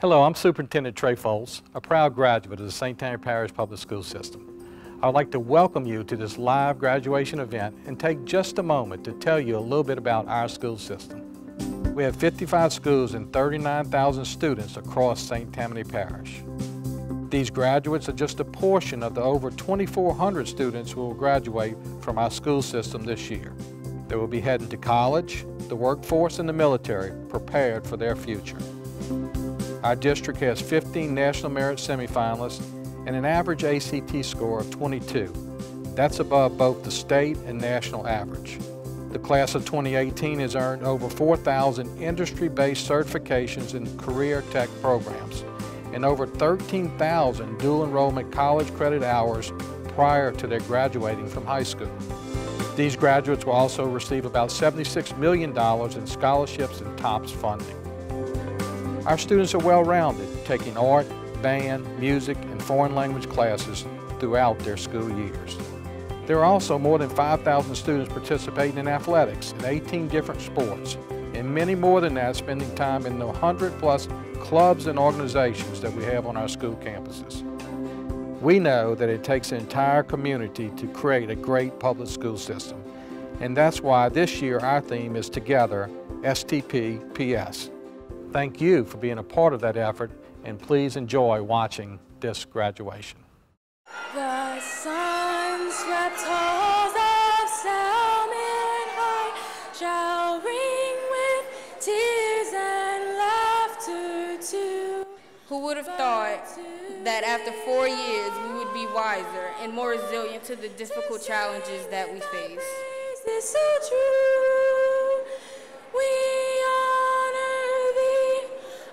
Hello, I'm Superintendent Trey Foles, a proud graduate of the St. Tammany Parish Public School System. I would like to welcome you to this live graduation event and take just a moment to tell you a little bit about our school system. We have 55 schools and 39,000 students across St. Tammany Parish. These graduates are just a portion of the over 2,400 students who will graduate from our school system this year. They will be heading to college, the workforce, and the military, prepared for their future. Our district has 15 National Merit semifinalists and an average ACT score of 22. That's above both the state and national average. The class of 2018 has earned over 4,000 industry-based certifications in career tech programs and over 13,000 dual enrollment college credit hours prior to their graduating from high school. These graduates will also receive about $76 million in scholarships and TOPS funding. Our students are well-rounded, taking art, band, music, and foreign language classes throughout their school years. There are also more than 5,000 students participating in athletics in 18 different sports, and many more than that spending time in the 100-plus clubs and organizations that we have on our school campuses. We know that it takes an entire community to create a great public school system, and that's why this year our theme is Together, STP-PS. Thank you for being a part of that effort, and please enjoy watching this graduation. The sun-swept halls of Salmen high shall ring with tears and laughter too. Who would have thought that after 4 years we would be wiser and more resilient to the difficult challenges that we face? Is this so true? We honor thee,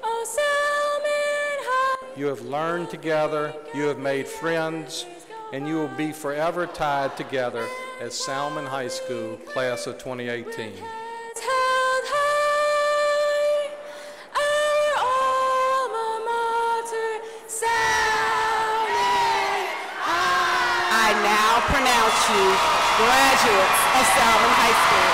O Salmen high. You have learned together, you have made friends, and you will be forever tied together as Salmen High School, class of 2018. Held high, our alma mater, Salmen high. I now pronounce you graduates of Salmen High School.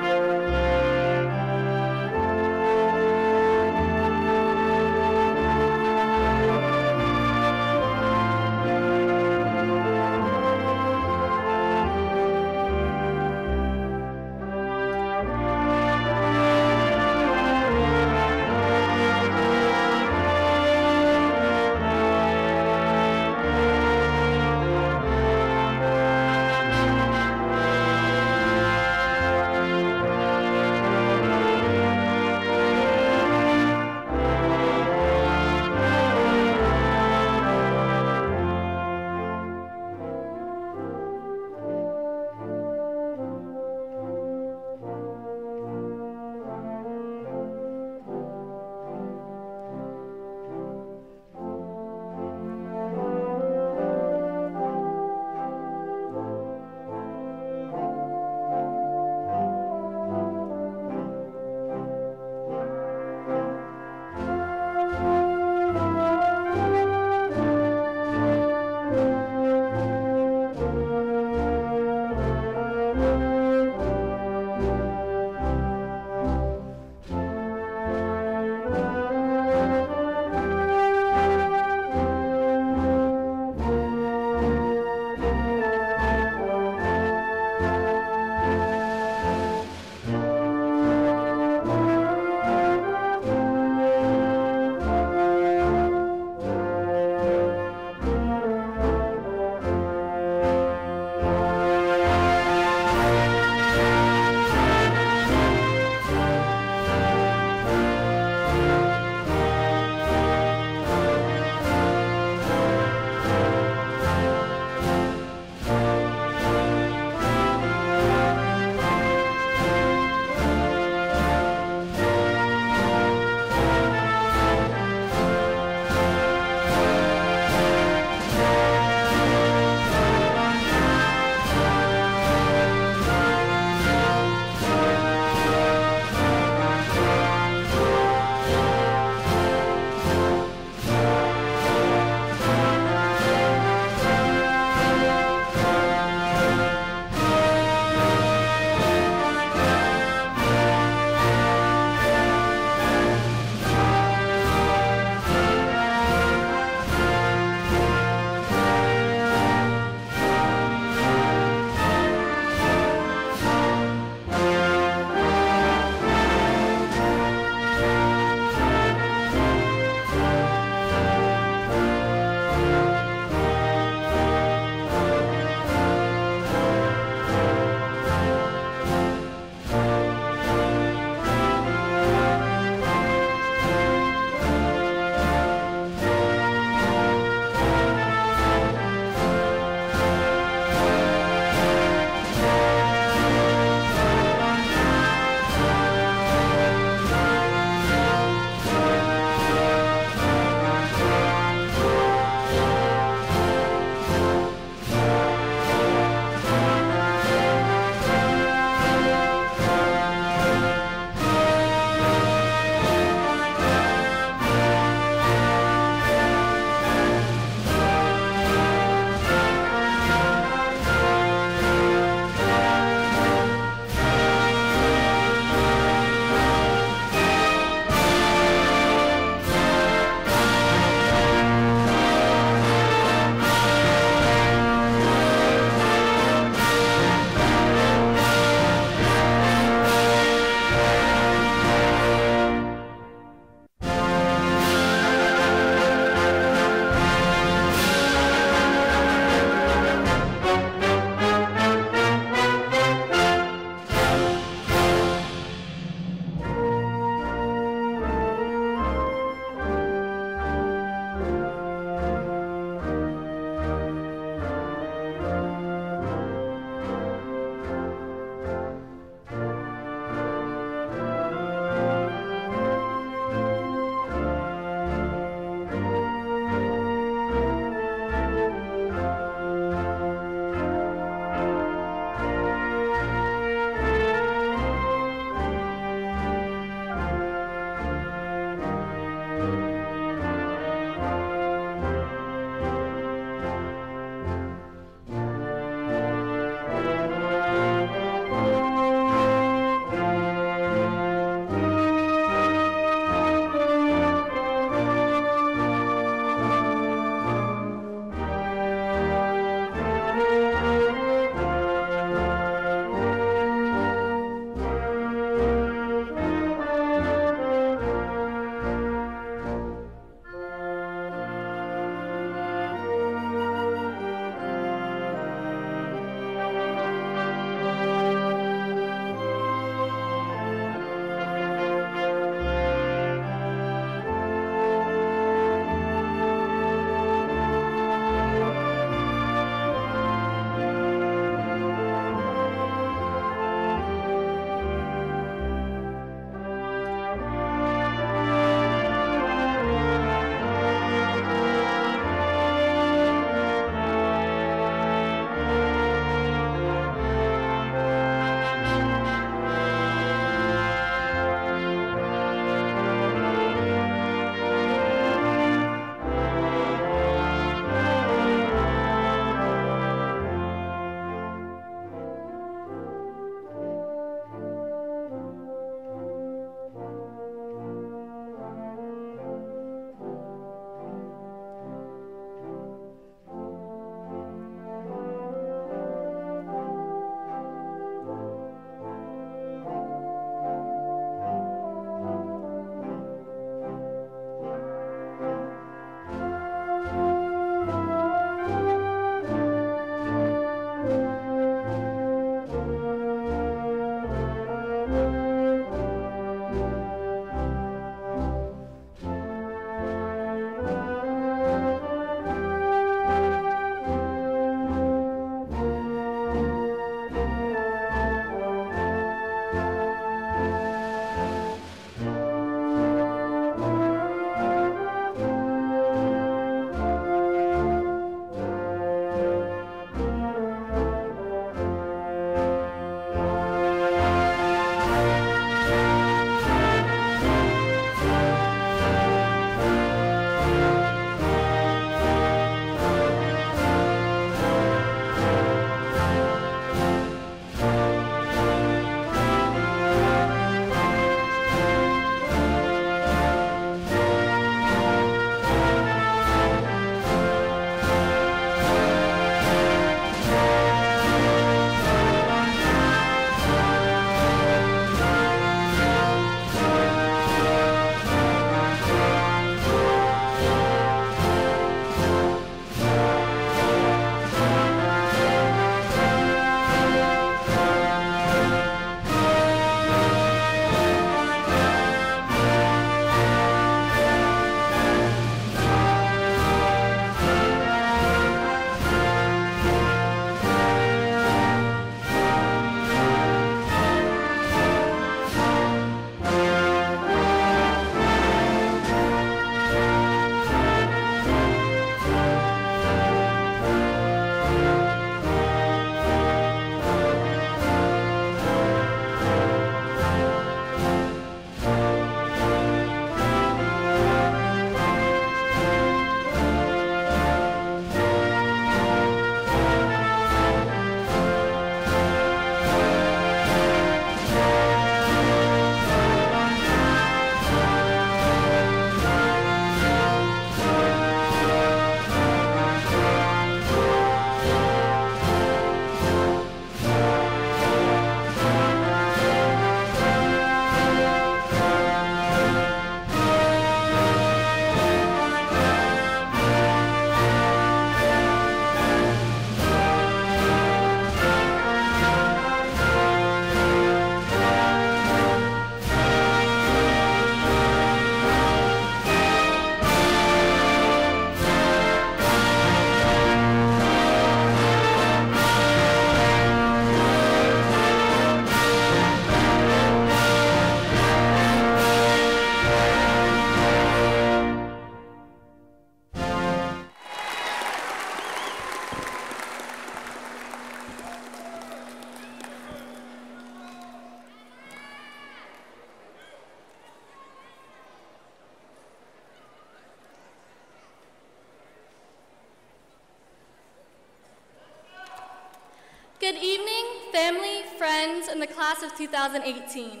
Good evening, family, friends, and the class of 2018.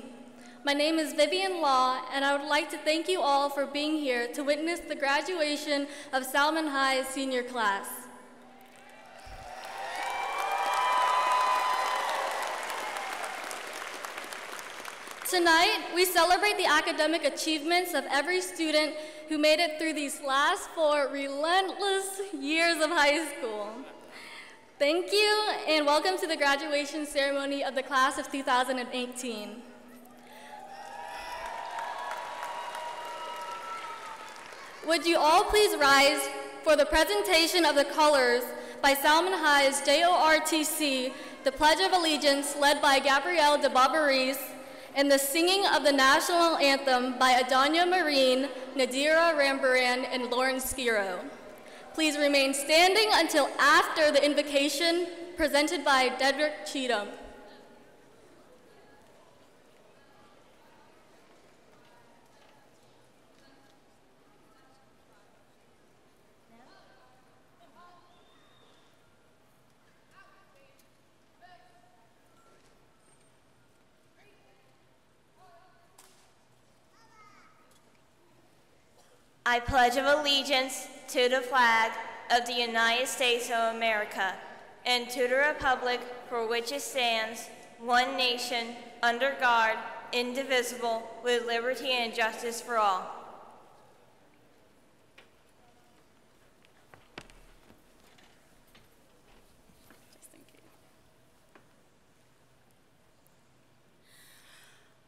My name is Vivian Law, and I would like to thank you all for being here to witness the graduation of Salmen High's senior class. Tonight, we celebrate the academic achievements of every student who made it through these last 4 relentless years of high school. Thank you, and welcome to the graduation ceremony of the class of 2018. Would you all please rise for the presentation of the colors by Salmen High's JORTC, the Pledge of Allegiance led by Gabrielle de Barbaris, and the singing of the national anthem by Adanya Marine, Nadira Rambaran, and Lauren Skiro. Please remain standing until after the invocation presented by Dedrick Cheatham. I pledge of allegiance to the flag of the United States of America and to the republic for which it stands, one nation, under God, indivisible, with liberty and justice for all.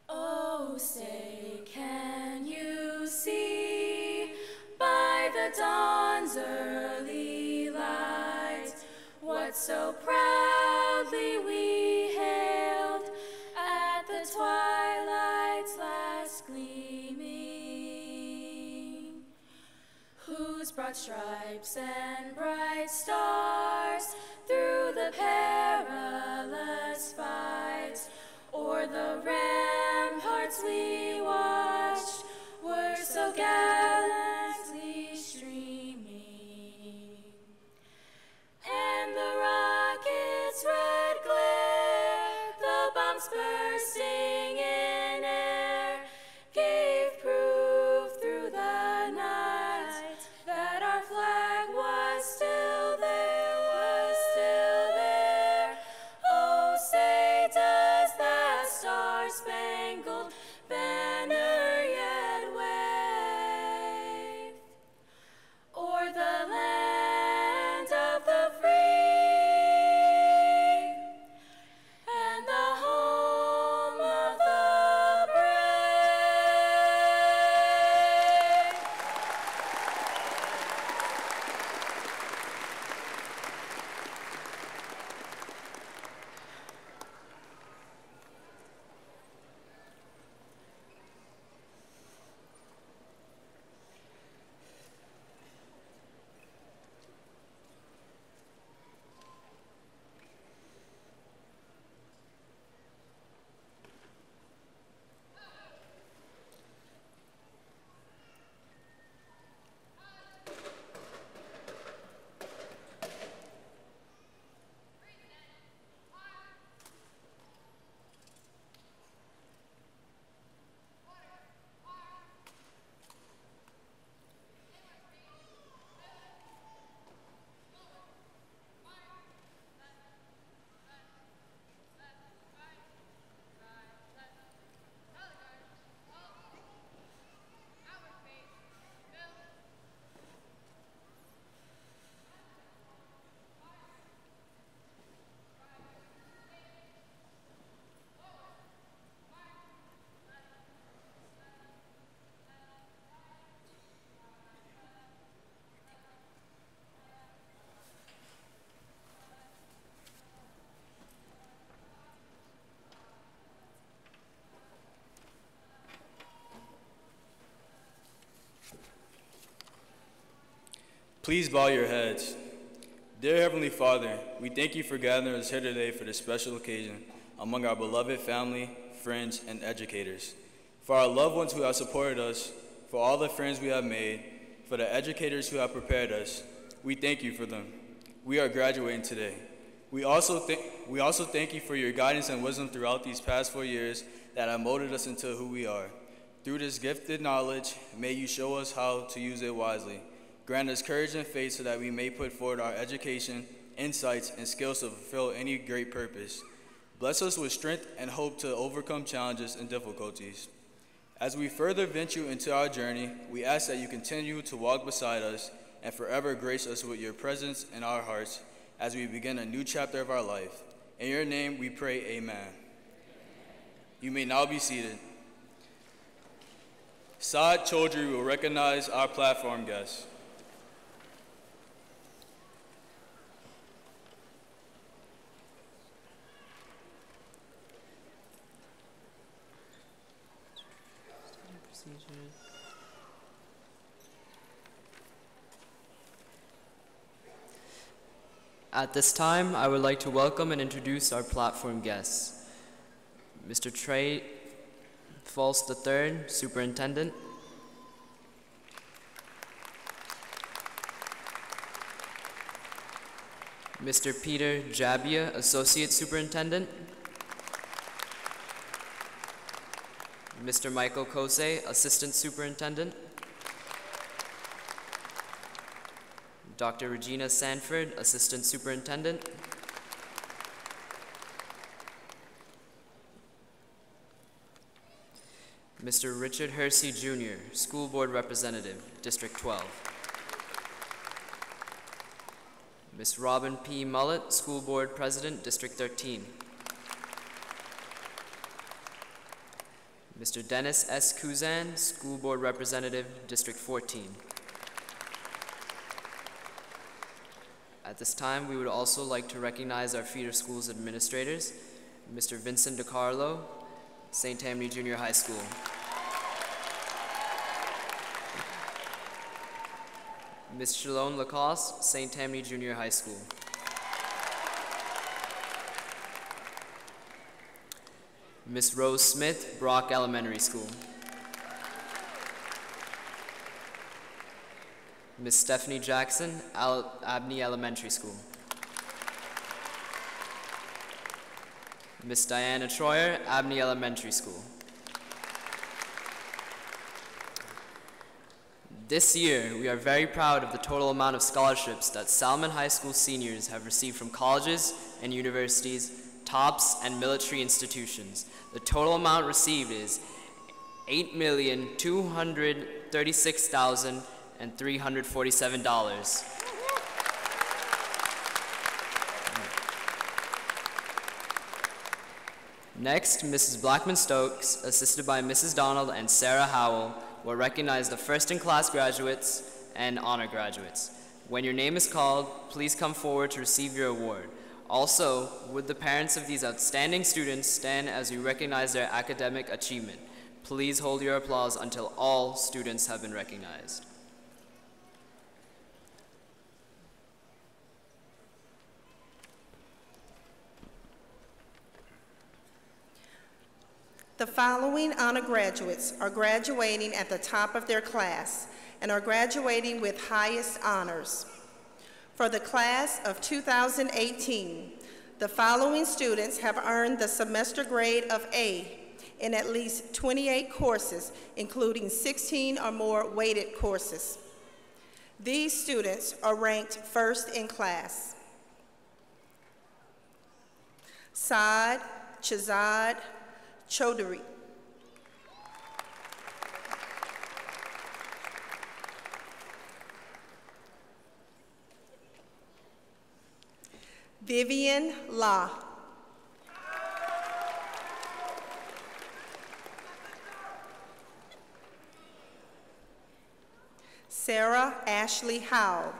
Oh, say, can you see by the dawn's early light what so proudly we hailed at the twilight's last gleaming, whose broad stripes and bright stars through the perilous fight o'er the ramparts we watched were so gallantly streaming, and the rocket's red glare, the bombs bursting in air, gave proof through the night that our flag was still there, was still there. Oh, say does that star-spangled banner yet wave o'er the land of the free and the home of the brave? Please bow your heads. Dear Heavenly Father, we thank you for gathering us here today for this special occasion among our beloved family, friends, and educators. For our loved ones who have supported us, for all the friends we have made, for the educators who have prepared us, we thank you for them. We are graduating today. We also thank you for your guidance and wisdom throughout these past 4 years that have molded us into who we are. Through this gifted knowledge, may you show us how to use it wisely. Grant us courage and faith so that we may put forward our education, insights, and skills to fulfill any great purpose. Bless us with strength and hope to overcome challenges and difficulties. As we further venture into our journey, we ask that you continue to walk beside us and forever grace us with your presence in our hearts as we begin a new chapter of our life. In your name we pray, amen. You may now be seated. Saad Chaudhry will recognize our platform guests. At this time, I would like to welcome and introduce our platform guests. Mr. Trey False III, Superintendent. Mr. Peter Jabia, Associate Superintendent. Mr. Michael Kose, Assistant Superintendent. Dr. Regina Sanford, Assistant Superintendent. Mr. Richard Hersey Jr., School Board Representative, District 12. Ms. Robin P. Mullett, School Board President, District 13. Mr. Dennis S. Kuzan, School Board Representative, District 14. At this time, we would also like to recognize our feeder schools administrators, Mr. Vincent DiCarlo, St. Tammany Junior High School. Ms. Shalone Lacoste, St. Tammany Junior High School. Ms. Rose Smith, Brock Elementary School. Ms. Stephanie Jackson, Abney Elementary School. Ms. Diana Troyer, Abney Elementary School. This year, we are very proud of the total amount of scholarships that Salmen High School seniors have received from colleges and universities, TOPS, and military institutions. The total amount received is $8,236,347. Next, Mrs. Blackman-Stokes, assisted by Mrs. Donald and Sarah Howell, will recognize the first-in-class graduates and honor graduates. When your name is called, please come forward to receive your award. Also, would the parents of these outstanding students stand as we recognize their academic achievement? Please hold your applause until all students have been recognized. The following honor graduates are graduating at the top of their class and are graduating with highest honors. For the class of 2018, the following students have earned the semester grade of A in at least 28 courses, including 16 or more weighted courses. These students are ranked first in class. Saad Chazad Chaudhry. Vivian La. Sarah Ashley Howe.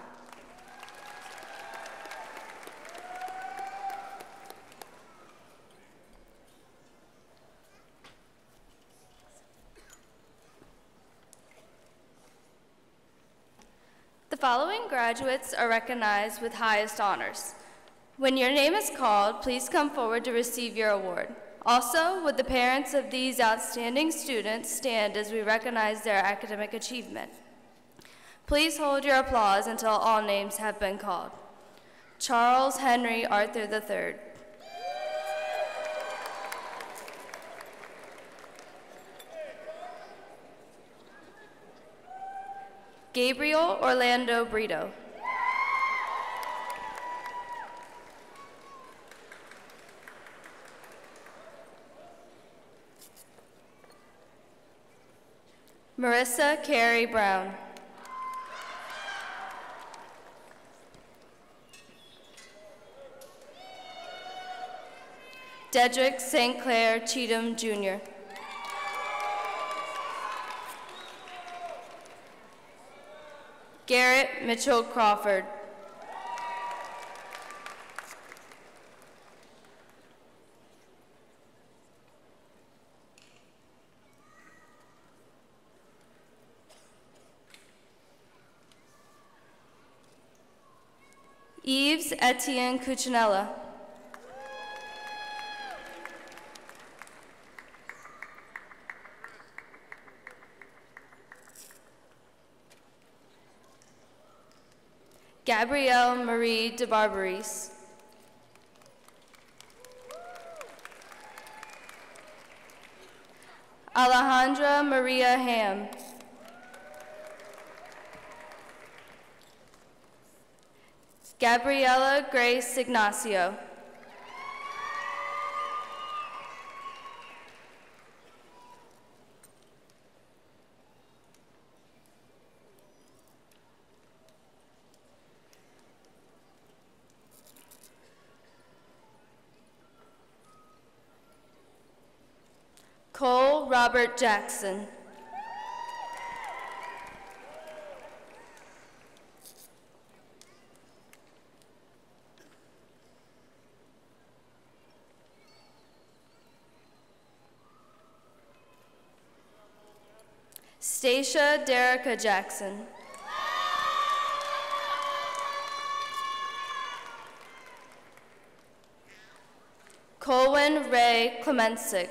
The following graduates are recognized with highest honors. When your name is called, please come forward to receive your award. Also, would the parents of these outstanding students stand as we recognize their academic achievement? Please hold your applause until all names have been called. Charles Henry Arthur III. Gabriel Orlando Brito. Marissa Carey Brown. Dedrick St. Clair Cheatham, Jr. Garrett Mitchell Crawford. Yves Etienne Cuccinella. Gabrielle Marie de Barbaris. Alejandra Maria Ham. Gabriella Grace Ignacio. Cole Robert Jackson. Stacia Derica Jackson. Colwyn Ray Clemensick.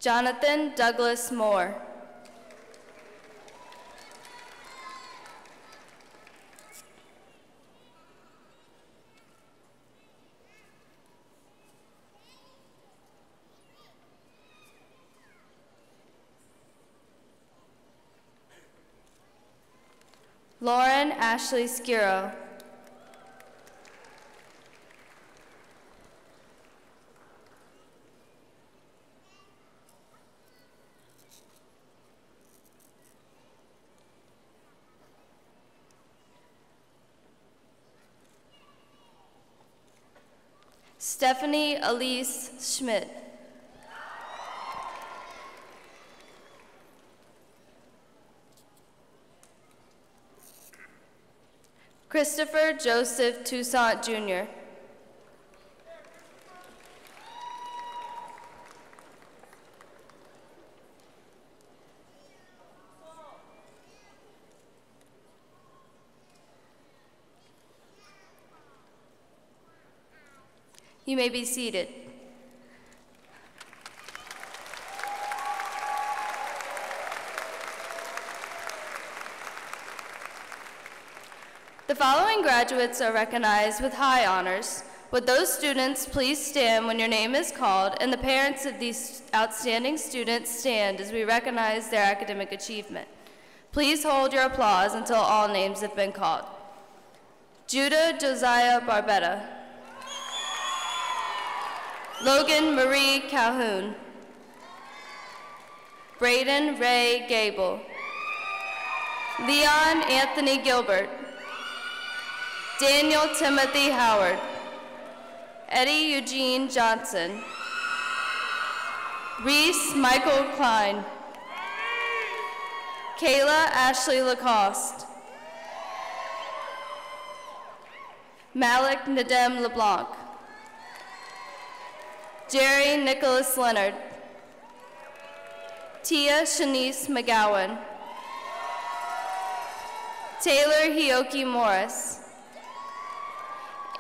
Jonathan Douglas Moore. Lauren Ashley Skiro. Stephanie Elise Schmidt. Christopher Joseph Toussaint, Jr. You may be seated. The following graduates are recognized with high honors. Would those students please stand when your name is called, and the parents of these outstanding students stand as we recognize their academic achievement. Please hold your applause until all names have been called. Judah Josiah Barbetta. Logan Marie Calhoun. Braden Ray Gable. Leon Anthony Gilbert. Daniel Timothy Howard. Eddie Eugene Johnson. Reese Michael Klein. Kayla Ashley Lacoste. Malik Nadem LeBlanc. Jerry Nicholas Leonard. Tia Shanice McGowan. Taylor Hioki Morris.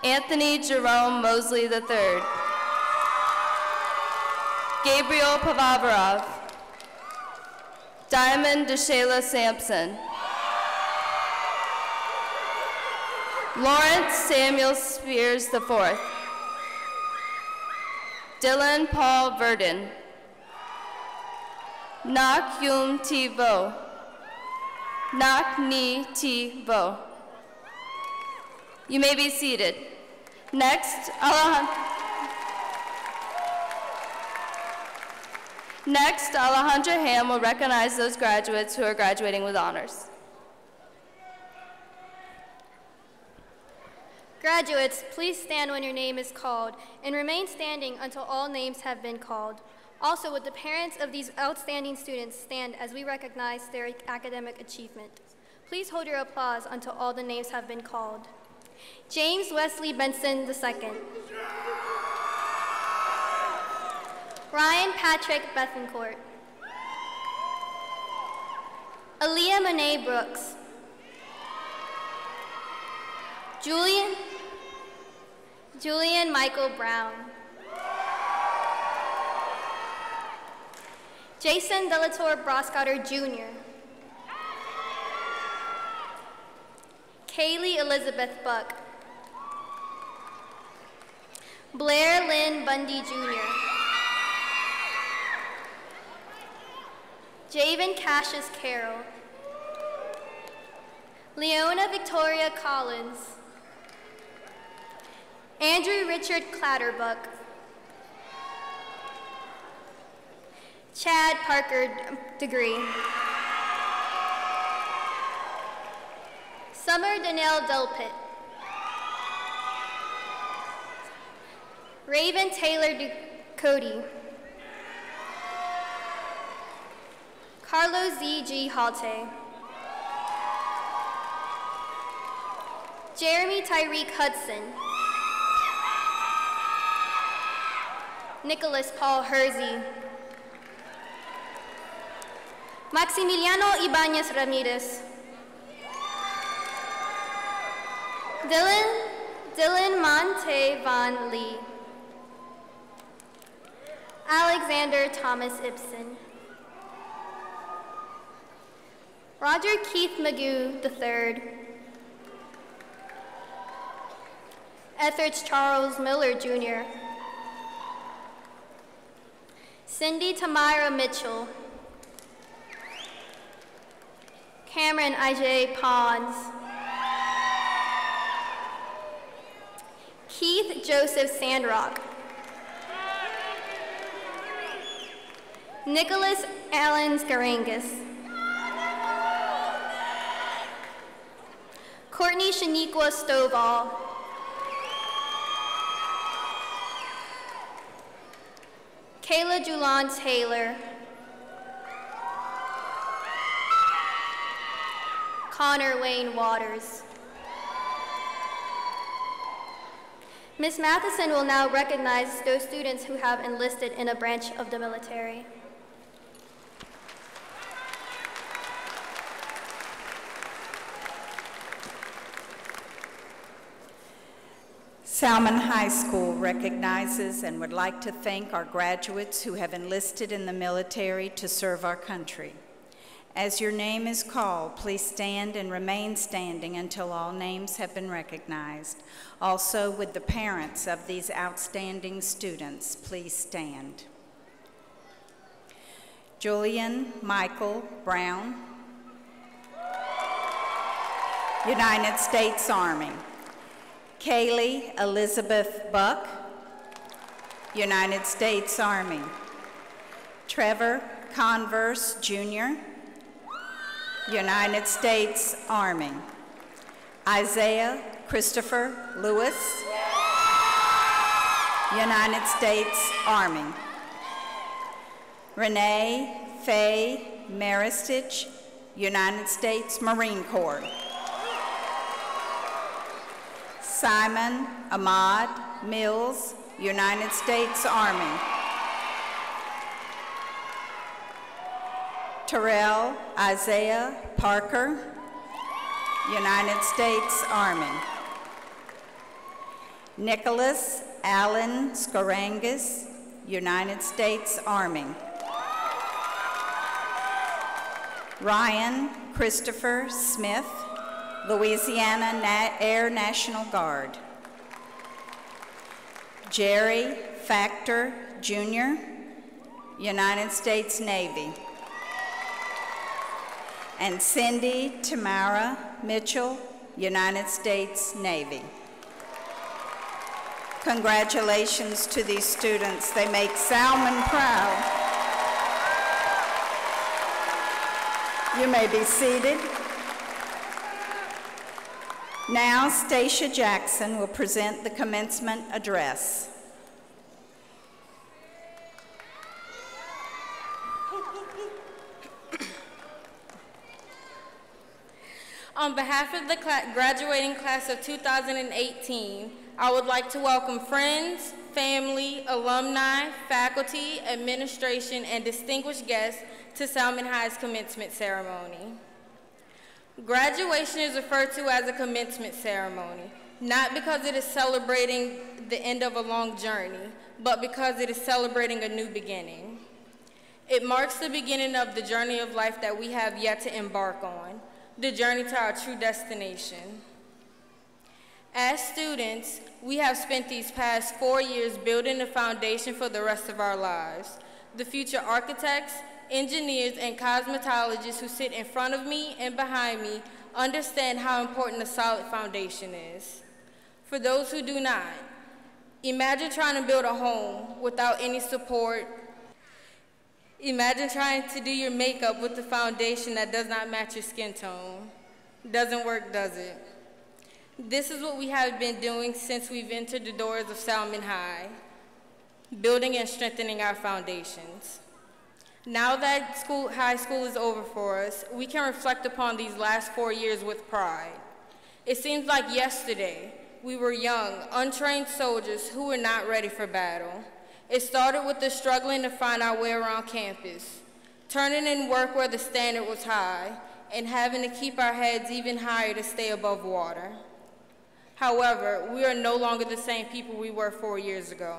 Anthony Jerome Mosley III. Gabriel Pavavarov. Diamond Deshayla Sampson. Lawrence Samuel Spears IV. Dylan Paul Verdon. Nak Yum Ti Vo. Nak Ni Ti Vo. You may be seated. Next, Alejandra Ham will recognize those graduates who are graduating with honors. Graduates, please stand when your name is called and remain standing until all names have been called. Also, would the parents of these outstanding students stand as we recognize their academic achievement. Please hold your applause until all the names have been called. James Wesley Benson II. Ryan Patrick Bethencourt. Aaliyah Monet Brooks. Julian Michael Brown. Jason Delator Broscotter Jr. Kaylee Elizabeth Buck. Blair Lynn Bundy Jr. Javen Cassius Carroll. Leona Victoria Collins. Andrew Richard Clatterbuck. Chad Parker Degree. Summer Danielle Delpit. Raven Taylor Cody. Carlos Z.G. Halte. Jeremy Tyreek Hudson. Nicholas Paul Hersey. Maximiliano Ibanez Ramirez. Dylan Monte Von Lee. Alexander Thomas Ibsen. Roger Keith Magoo III. Etheridge Charles Miller Jr. Cindy Tamira Mitchell. Cameron I.J. Pons. Keith Joseph Sandrock. Nicholas Allen Skarangas. Courtney Shaniqua Stovall. Kayla Julan Taylor. Connor Wayne Waters. Ms. Matheson will now recognize those students who have enlisted in a branch of the military. Salmen High School recognizes and would like to thank our graduates who have enlisted in the military to serve our country. As your name is called, please stand and remain standing until all names have been recognized. Also, would the parents of these outstanding students please stand. Julian Michael Brown, United States Army. Kaylee Elizabeth Buck, United States Army. Trevor Converse Jr., United States Army. Isaiah Christopher Lewis, United States Army. Renee Faye Maristich, United States Marine Corps. Simon Ahmad Mills, United States Army. Terrell Isaiah Parker, United States Army. Nicholas Allen Scorangus, United States Army. Ryan Christopher Smith, Louisiana Air National Guard. Jerry Factor, Jr., United States Navy. And Cindy Tamara Mitchell, United States Navy. Congratulations to these students. They make Salmen proud. You may be seated. Now, Stacia Jackson will present the commencement address. On behalf of the graduating class of 2018, I would like to welcome friends, family, alumni, faculty, administration, and distinguished guests to Salmen High's commencement ceremony. Graduation is referred to as a commencement ceremony, not because it is celebrating the end of a long journey, but because it is celebrating a new beginning. It marks the beginning of the journey of life that we have yet to embark on, the journey to our true destination. As students, we have spent these past 4 years building the foundation for the rest of our lives. The future architects, engineers, and cosmetologists who sit in front of me and behind me understand how important a solid foundation is. For those who do not, imagine trying to build a home without any support. Imagine trying to do your makeup with a foundation that does not match your skin tone. Doesn't work, does it? This is what we have been doing since we've entered the doors of Salmen High, building and strengthening our foundations. Now that high school is over for us, we can reflect upon these last 4 years with pride. It seems like yesterday, we were young, untrained soldiers who were not ready for battle. It started with us struggling to find our way around campus, turning in work where the standard was high, and having to keep our heads even higher to stay above water. However, we are no longer the same people we were 4 years ago.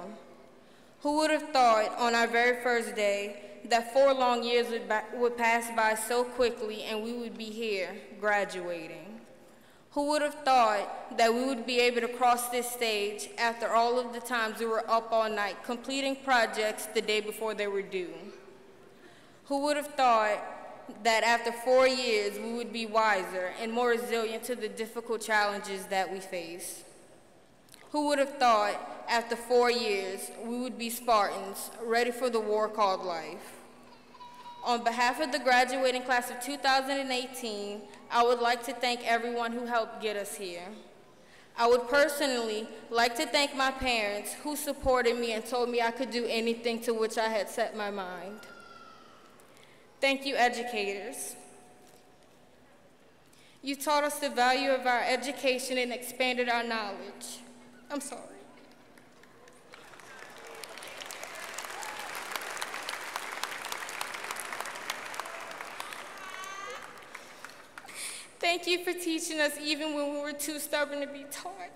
Who would have thought on our very first day that 4 long years would pass by so quickly and we would be here, graduating? Who would have thought that we would be able to cross this stage after all of the times we were up all night completing projects the day before they were due? Who would have thought that after 4 years we would be wiser and more resilient to the difficult challenges that we face? Who would have thought after 4 years we would be Spartans, ready for the war called life? On behalf of the graduating class of 2018, I would like to thank everyone who helped get us here. I would personally like to thank my parents who supported me and told me I could do anything to which I had set my mind. Thank you, educators. You taught us the value of our education and expanded our knowledge. I'm sorry. Thank you for teaching us even when we were too stubborn to be taught.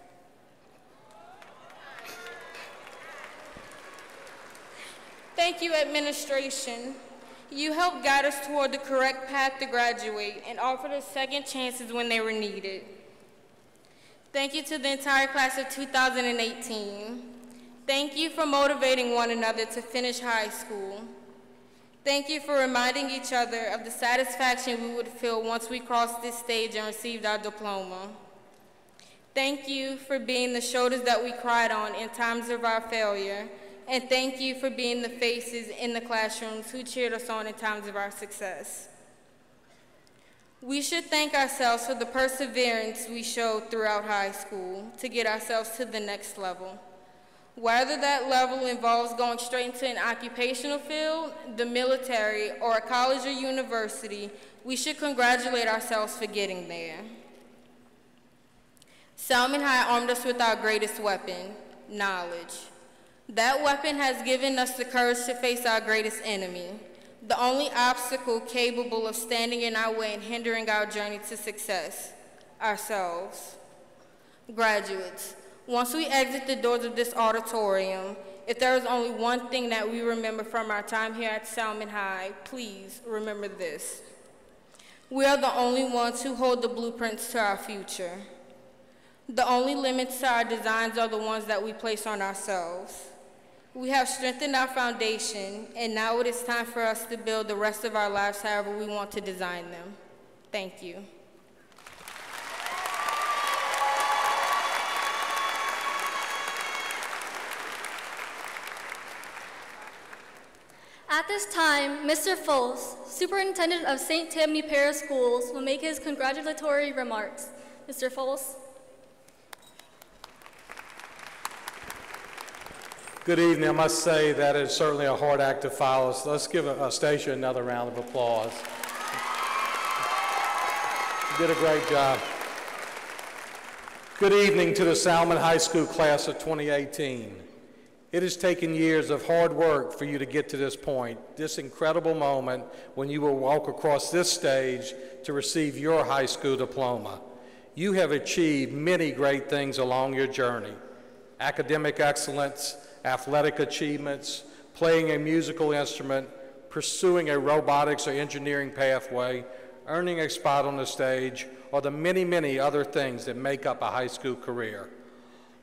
Thank you, administration. You helped guide us toward the correct path to graduate and offered us second chances when they were needed. Thank you to the entire class of 2018. Thank you for motivating one another to finish high school. Thank you for reminding each other of the satisfaction we would feel once we crossed this stage and received our diploma. Thank you for being the shoulders that we cried on in times of our failure, and thank you for being the faces in the classrooms who cheered us on in times of our success. We should thank ourselves for the perseverance we showed throughout high school to get ourselves to the next level. Whether that level involves going straight into an occupational field, the military, or a college or university, we should congratulate ourselves for getting there. Salmen High armed us with our greatest weapon, knowledge. That weapon has given us the courage to face our greatest enemy, the only obstacle capable of standing in our way and hindering our journey to success, ourselves. Graduates, Once we exit the doors of this auditorium, if there is only one thing that we remember from our time here at Salmen High, please remember this. We are the only ones who hold the blueprints to our future. The only limits to our designs are the ones that we place on ourselves. We have strengthened our foundation, and now it is time for us to build the rest of our lives however we want to design them. Thank you. At this time, Mr. Fols, Superintendent of St. Tammany Parish Schools, will make his congratulatory remarks. Mr. Fols. Good evening. I must say that is certainly a hard act to follow, so let's give Stacia another round of applause. You did a great job. Good evening to the Salmen High School class of 2018. It has taken years of hard work for you to get to this point, this incredible moment when you will walk across this stage to receive your high school diploma. You have achieved many great things along your journey: academic excellence, athletic achievements, playing a musical instrument, pursuing a robotics or engineering pathway, earning a spot on the stage, or the many, many other things that make up a high school career.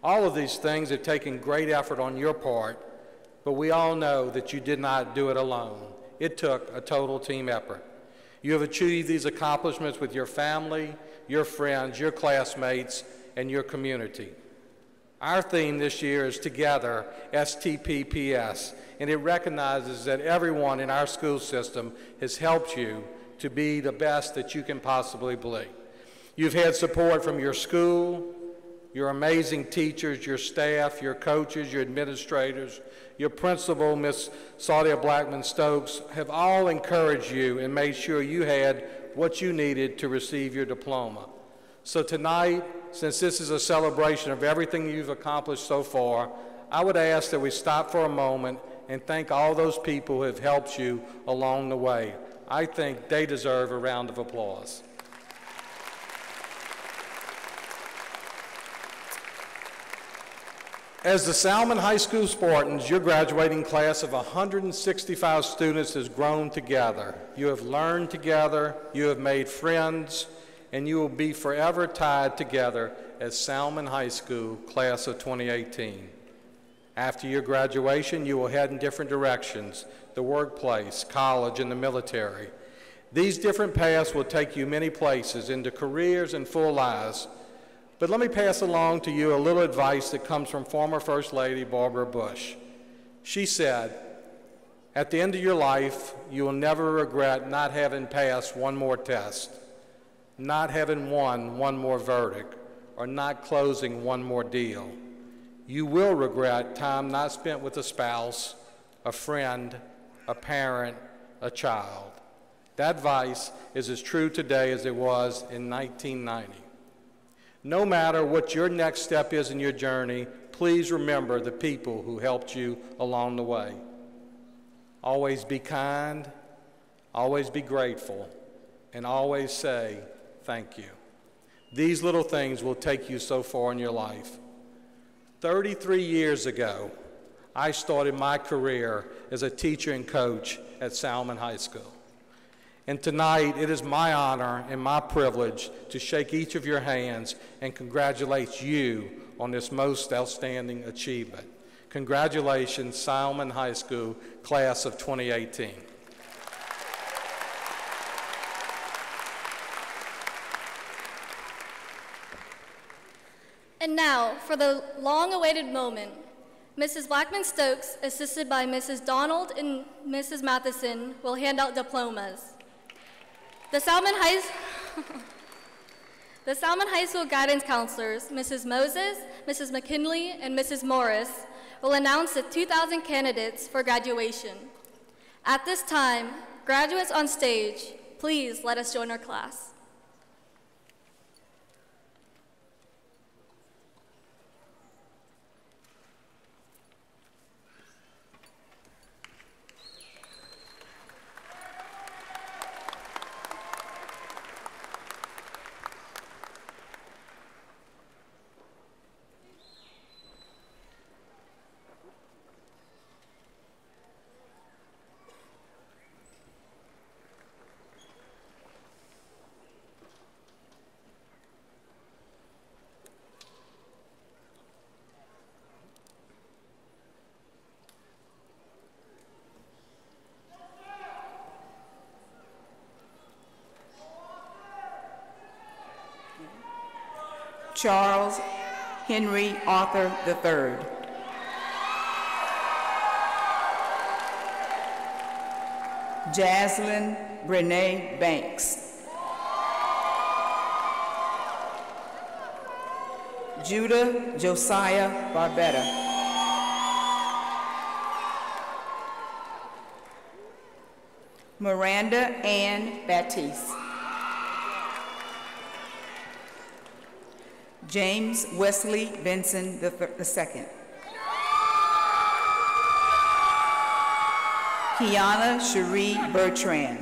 All of these things have taken great effort on your part, but we all know that you did not do it alone. It took a total team effort. You have achieved these accomplishments with your family, your friends, your classmates, and your community. Our theme this year is Together, STPPS, and it recognizes that everyone in our school system has helped you to be the best that you can possibly be. You've had support from your school, your amazing teachers, your staff, your coaches, your administrators, your principal, Miss Saudia Blackman-Stokes, have all encouraged you and made sure you had what you needed to receive your diploma. So tonight, since this is a celebration of everything you've accomplished so far, I would ask that we stop for a moment and thank all those people who have helped you along the way. I think they deserve a round of applause. As the Salmen High School Spartans, your graduating class of 165 students has grown together. You have learned together, you have made friends, and you will be forever tied together as Salmen High School class of 2018. After your graduation, you will head in different directions: the workplace, college, and the military. These different paths will take you many places, into careers and full lives. But let me pass along to you a little advice that comes from former First Lady Barbara Bush. She said, "At the end of your life, you will never regret not having passed one more test, not having won one more verdict, or not closing one more deal. You will regret time not spent with a spouse, a friend, a parent, a child." That advice is as true today as it was in 1990. No matter what your next step is in your journey, please remember the people who helped you along the way. Always be kind, always be grateful, and always say thank you. These little things will take you so far in your life. 33 years ago, I started my career as a teacher and coach at Salmen High School. And tonight, it is my honor and my privilege to shake each of your hands and congratulate you on this most outstanding achievement. Congratulations, Salmen High School, class of 2018. And now, for the long-awaited moment, Mrs. Blackman-Stokes, assisted by Mrs. Donald and Mrs. Matheson, will hand out diplomas. The Salmen High School guidance counselors, Mrs. Moses, Mrs. McKinley, and Mrs. Morris, will announce the 2,000 candidates for graduation. At this time, graduates on stage, please let us join our class. Charles Henry Arthur III. Jaslyn Brene Banks. Judah Josiah Barbetta. Miranda Ann Baptiste. James Wesley Benson II. Kiana Cherie Bertrand.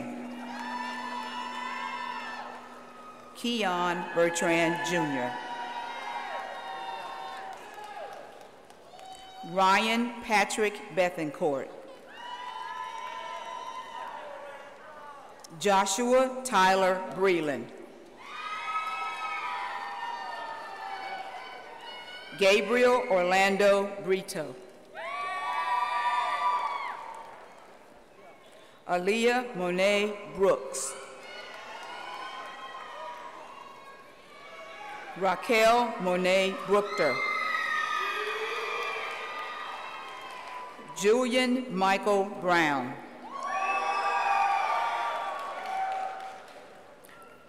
Keon Bertrand Jr. Ryan Patrick Bethencourt. Joshua Tyler Breland. Gabriel Orlando Brito. Aaliyah Monet Brooks. Raquel Monet Brookter. Julian Michael Brown.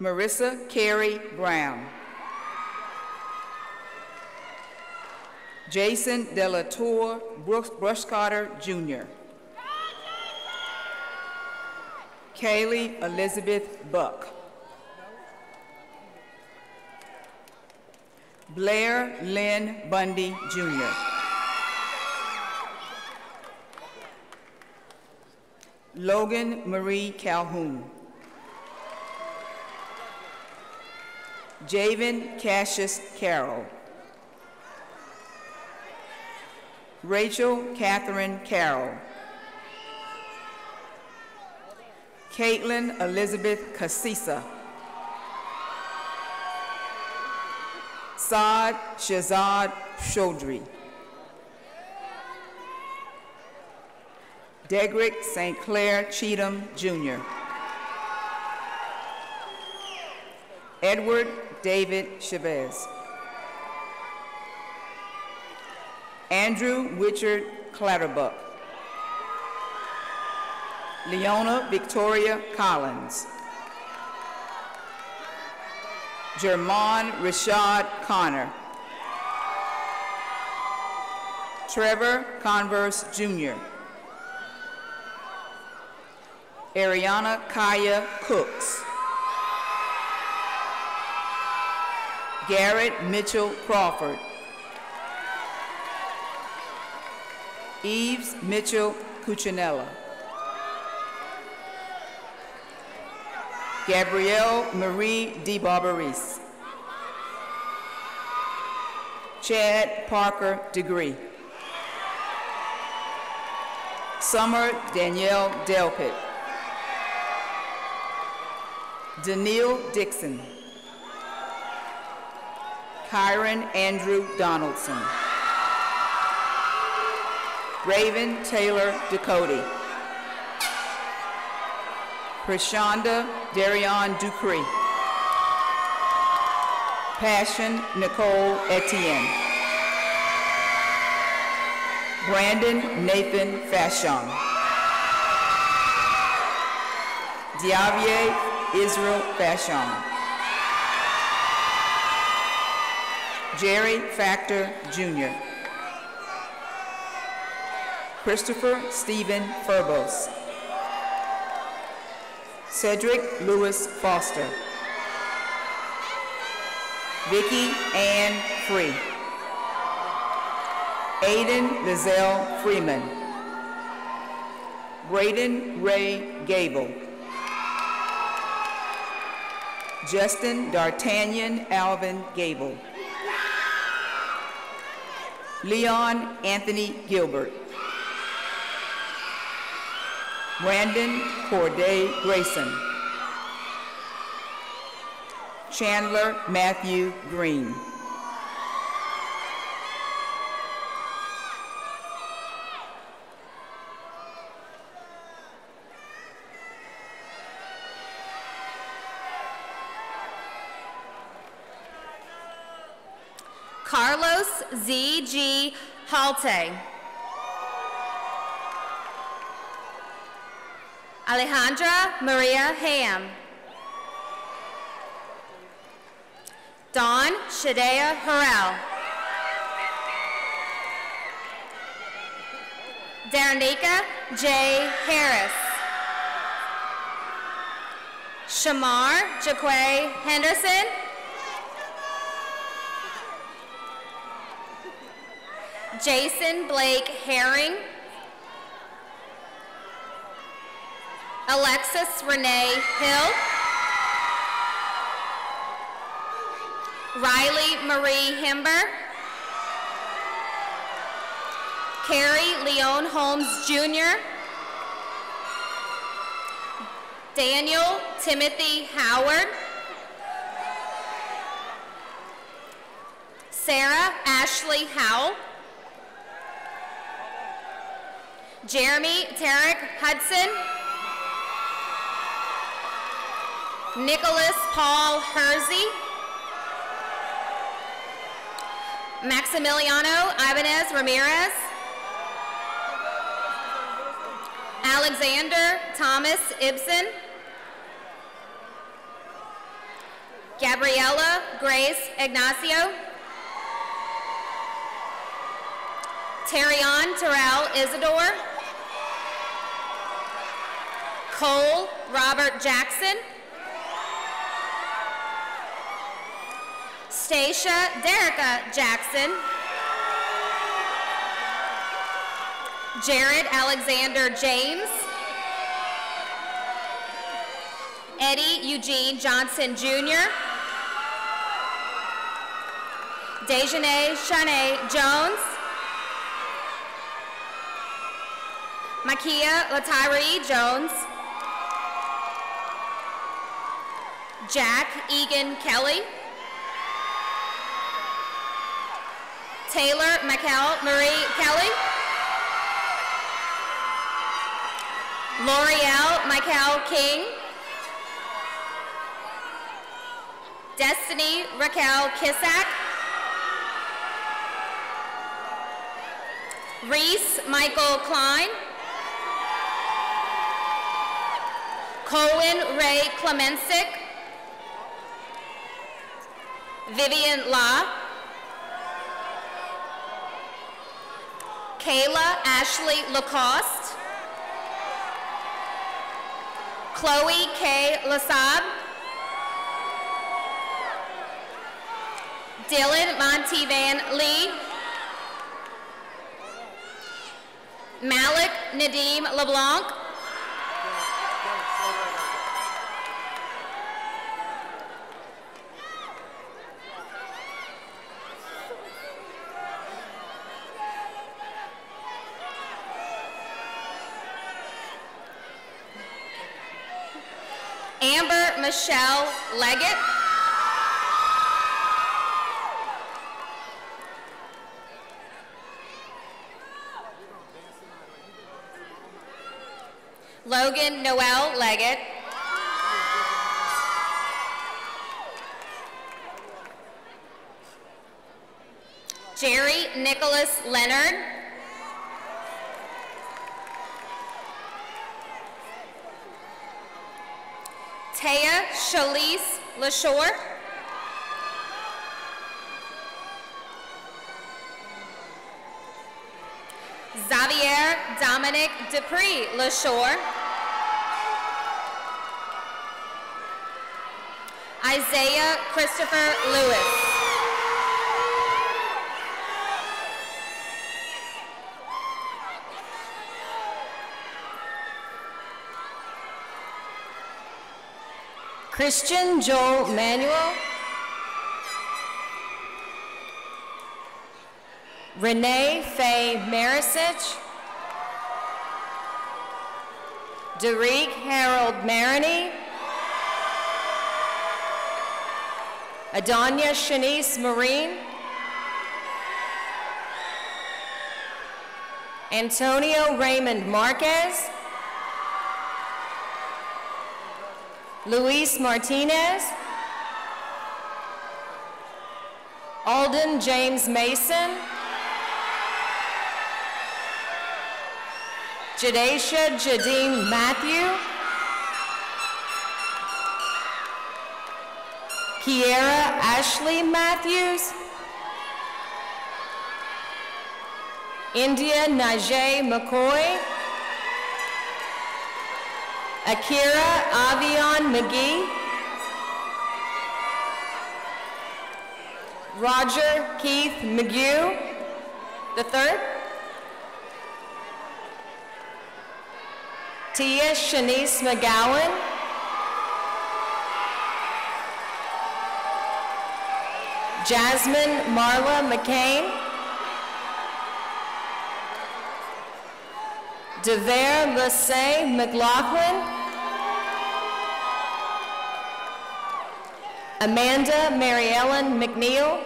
Marissa Carey Brown. Jason Delatour Brushcotter Jr. Kaylee Elizabeth Buck. Blair Lynn Bundy Jr. Logan Marie Calhoun. Javen Cassius Carroll. Rachel Catherine Carroll. Caitlin Elizabeth Casisa. Saad Shazad Chaudhry. Degrick St. Clair Cheatham, Jr. Edward David Chavez. Andrew Richard Clatterbuck. Leona Victoria Collins. Jermon Rashad Connor. Trevor Converse, Jr. Ariana Kaya Cooks. Garrett Mitchell Crawford. Eves Mitchell Cuccinella. Gabrielle Marie DeBarbaris. Chad Parker Degree. Summer Danielle Delpit. Daniil Dixon. Kyron Andrew Donaldson. Raven Taylor Ducote. Prashanda Darion Dupree. Passion Nicole Etienne. Brandon Nathan Fashon. Diavier Israel Fashon. Jerry Factor Jr. Christopher Stephen Furbos. Cedric Lewis Foster. Vicky Ann Free. Aiden Lizelle Freeman. Braden Ray Gable. Justin D'Artagnan Alvin Gable. Leon Anthony Gilbert. Brandon Corday Grayson. Chandler Matthew Green. Carlos Z.G. Halte. Alejandra Maria Ham. Dawn Shadea Harrell. Danica J. Harris. Shamar Jaquay Henderson. Jason Blake Herring. Alexis Renee Hill. Riley Marie Himber. Carrie Leon Holmes Jr. Daniel Timothy Howard. Sarah Ashley Howell. Jeremy Tarek Hudson. Nicholas Paul Hersey. Maximiliano Ibanez Ramirez. Alexander Thomas Ibsen. Gabriella Grace Ignacio. Terrion Terrell Isidore. Cole Robert Jackson. Stacia Derica Jackson. Jared Alexander James. Eddie Eugene Johnson Jr. Dejanay Shanae Jones. Makia Latyree Jones. Jack Egan Kelly. Taylor Michael Marie Kelly. L'Oreal Michael King. Destiny Raquel Kissack. Reese Michael Klein. Cohen Ray Clemensick. Vivian La. Kayla Ashley Lacoste. Chloe K. Lasab. Dylan Montevan Lee. Malik Nadim LeBlanc. Amber Michelle Leggett. Logan Noel Leggett. Jerry Nicholas Leonard. Taya Shalise LaShore. Xavier Dominic Dupree LaShore. Isaiah Christopher Lewis. Christian Joel Manuel. Renee Faye Marisich. Derek Harold Maroney. Adonia Shanice Marine. Antonio Raymond Marquez. Luis Martinez. Alden James Mason, Jadasha Jadine Matthew, Kiera Ashley Matthews, India Najee McCoy, Akira Avion McGee, Roger Keith McGue, III, Tia Shanice McGowan, Jasmine Marla McCain, DeVere Lassay McLaughlin, Amanda Mary Ellen McNeil,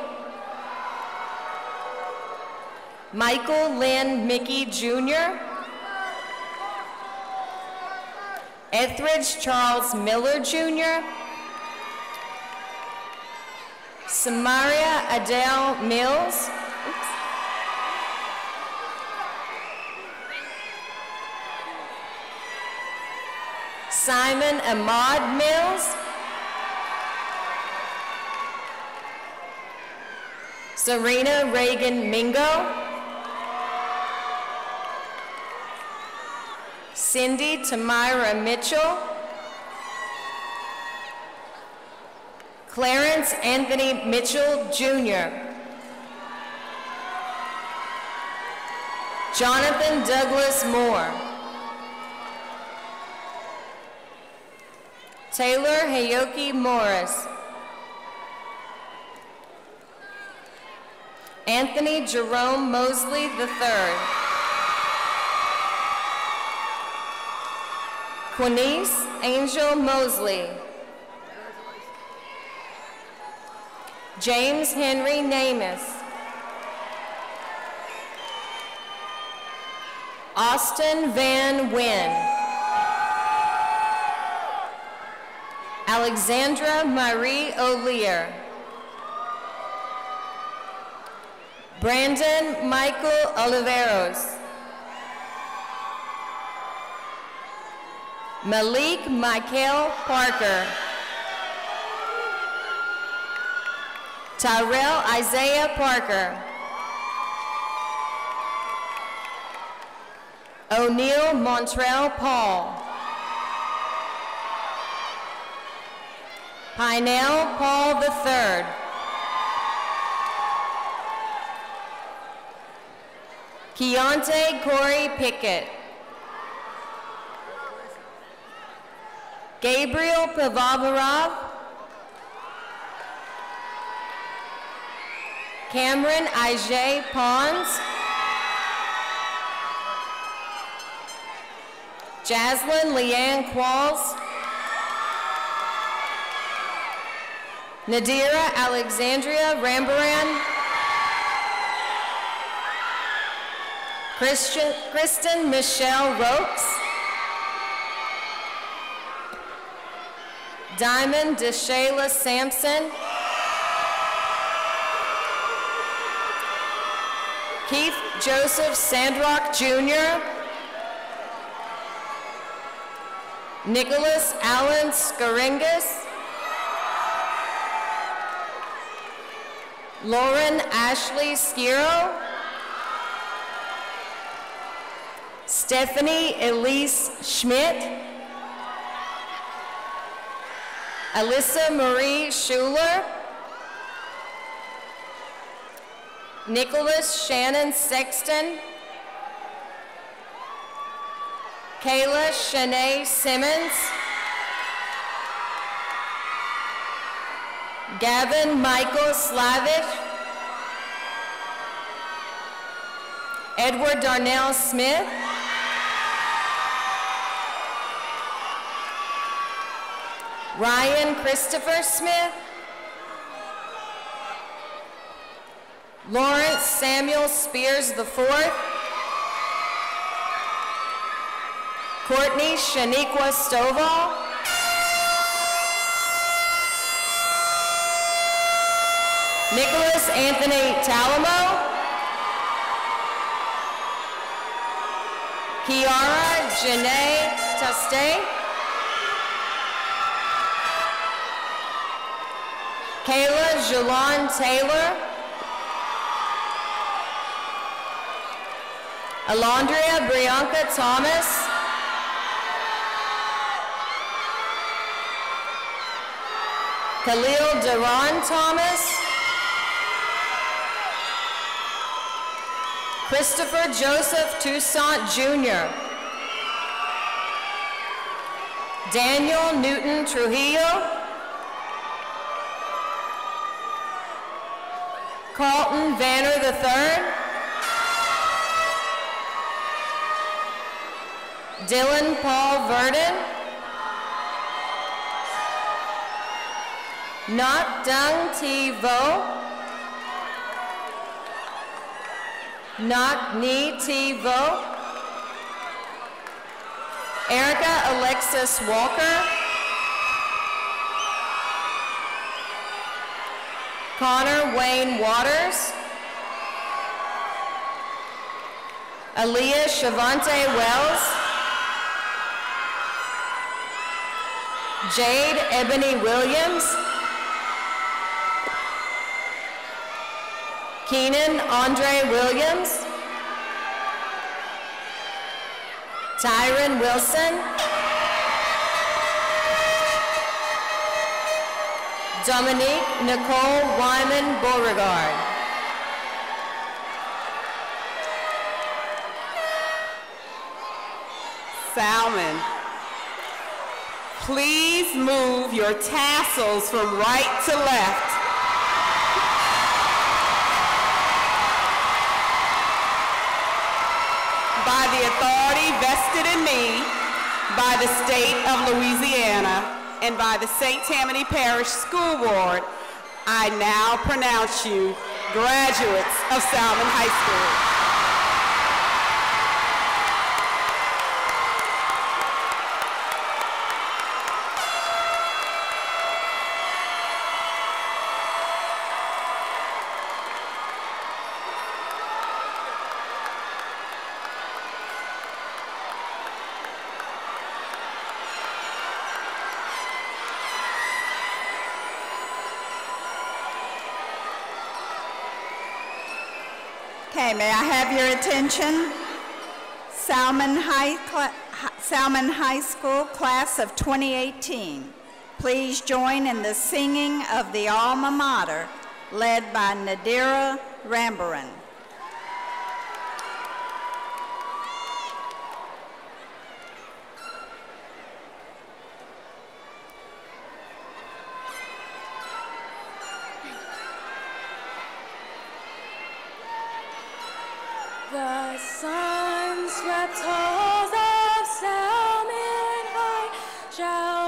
Michael Lynn Mickey Jr., Etheridge Charles Miller Jr., Samaria Adele Mills, Simon Ahmad Mills, Serena Reagan Mingo, Cindy Tamira Mitchell, Clarence Anthony Mitchell Jr., Jonathan Douglas Moore, Taylor Hayoki Morris, Anthony Jerome Mosley III, Quinice Angel Mosley, James Henry Namus, Austin Van Wynn, Alexandra Marie O'Lear, Brandon Michael Oliveros, Malik Michael Parker, Tyrell Isaiah Parker, O'Neill Montrell Paul, Pinell Paul III, Keontae Corey Pickett, Gabriel Pavavarov, Cameron Ijay Pons, Jaslyn Leanne Qualls, Nadira Alexandria Rambaran, Kristen Michelle Rokes, Diamond DeShayla Sampson, Keith Joseph Sandrock Jr., Nicholas Allen Skaringas, Lauren Ashley Skiro, Stephanie Elise Schmidt, Alyssa Marie Schuler, Nicholas Shannon Sexton, Kayla Shanae Simmons, Gavin Michael Slavish, Edward Darnell Smith, Ryan Christopher Smith, Lawrence Samuel Spears IV, Courtney Shaniqua Stovall, Nicholas Anthony Talamo. Kiara Janae Tuste. Kayla Jalon Taylor. Alondria Brianca Thomas. Khalil Duran Thomas. Christopher Joseph Toussaint Jr. Daniel Newton Trujillo. Carlton Vanner III. Dylan Paul Verdon. Not Dung Thi Vo. Nak Ni Thi Vo. Erica Alexis Walker. Connor Wayne Waters. Aaliyah Shavante Wells. Jade Ebony Williams. Keenan Andre Williams. Tyron Wilson. Dominique Nicole Wyman Beauregard. Salmen, please move your tassels from right to left. By the authority vested in me by the state of Louisiana and by the St. Tammany Parish School Board, I now pronounce you graduates of Salmen High School. Okay, may I have your attention? Salmen High School class of 2018. Please join in the singing of the Alma Mater, led by Nadira Rambaran. The sun-swept halls of Salmen High shall